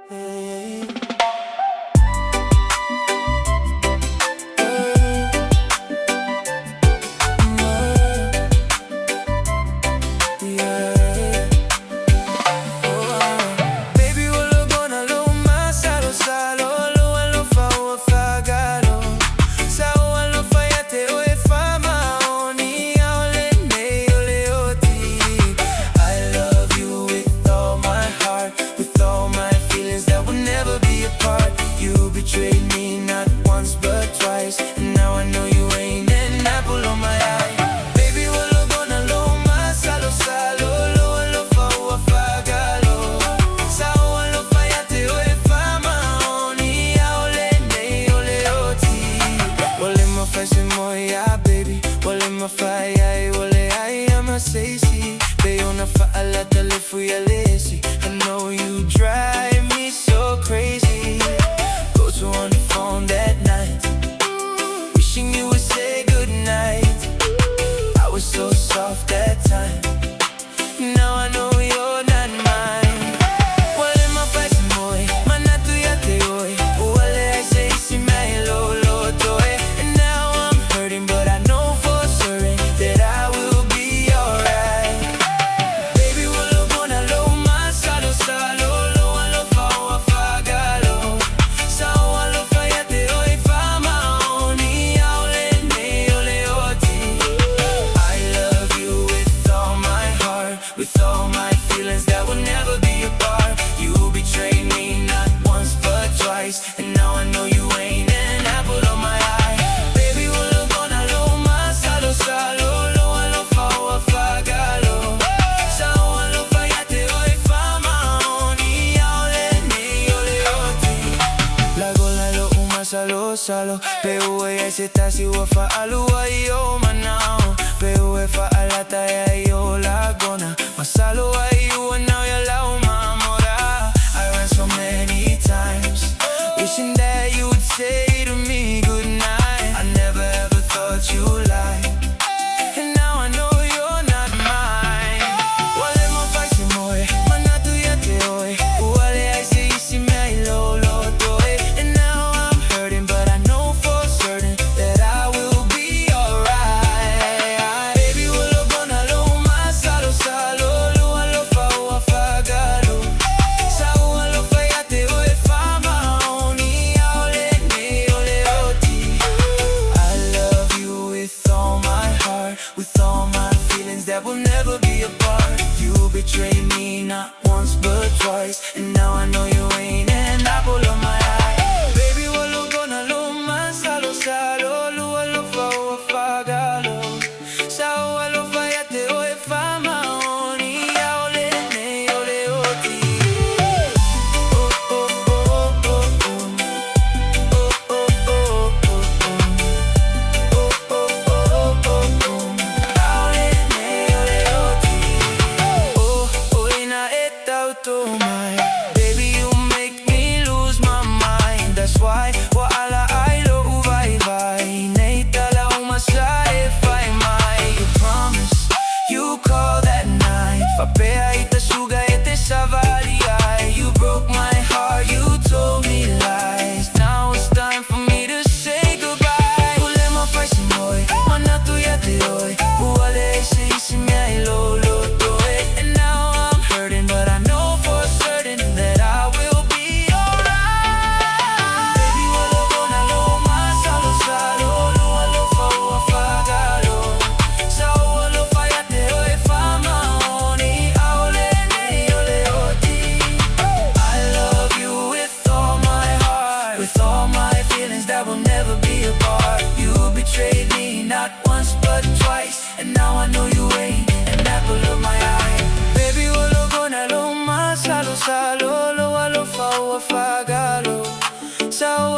Hey. Baby, wala ko na Masalosalo, lo alofa o fagalo. Sa o alofa yate o e fama oni aole me ole oti. I love you with all my heart, with all my feelings that will never be apart. You betrayed me not once but twice, and now I know you ain't an apple on my eye. Baby, wala ko na Masalosalo, lo alofa o fagalo. Sa o alofa yate o e fama oni aole me ole oti. Wale mafasi moya baby, wale mafaya wale ai ama seisi. Beyo na faalata le fuyalesi. I know you drive me so crazy. Go to on the phone that night, wishing you would say goodnight. I was so soft that time. Now I know you're not mine. Wale mafasi moy, manatu yate oy. Wale ai say si mai lo toy. And now I'm hurting, but I know for certain that I will be alright. Baby, wala ko na Masalosalo, lo alofa o fagalo. Sa o alofa yate oy fama oni aole me ole oti. I love you with all my heart, with all my feelings that will never be apart. You betrayed me not once but twice, and now I know you ain't an apple on my eye. Baby, wala ko na Masalosalo, lo alofa o fagalo. Sa o alofa yate oy fama oni aole me ole oti. Lago lalo Masalosalo, pero ella se está si wafa alua yo manao. Pero fa alata ya yo lagona. Masalo ay you and now you allow my mora. I ran so many times, wishing that you would say to me goodnight. I never ever thought you lied, and now I know you're not mine. Wale mafasi moy, manatu yate oy. Wale ai say si mai lo toy. And now I'm hurting, but I know for certain that I will be alright. Baby, wala ko na Masalosalo, lo alofa o fagalo. Sa o alofa yate oy fama oni aole me ole oti. I love you with all my heart, with all my feelings that will never be apart. You betrayed me not once but twice, and now I know you ain't an apple on my eye. Baby, wala ko na Masalosalo, lo alofa o fagalo. Sa o alofa yate oy fama oni aole me ole oti. Oh oh oh oh oh. Oh oh oh oh oh. Oh oh oh oh oh. Aole me ole oti. Oh oh ina etau to my baby, you make me lose my mind. That's why wa ala ai lo vai vai. Nei tala umasa if I might. You promise you call that night. Fapea ita suga ete savari ai. You broke my heart, you told me lies. Now it's time for me to say goodbye. Ule mafasi moy, manatu yate oy. Wale say si mai lo toy. And now I'm hurting, but I know for certain that I will be alright. Baby, wala ko na Masalosalo, lo alofa o fagalo. Sa o alofa yate oy fama oni aole me ole oti. I love you with all my heart, with all my feelings that will never be apart. You betrayed me not once but twice, and now I know you ain't an apple of my eye. Baby, wala ko na Masalosalo, lo alofa o fagalo. Sa o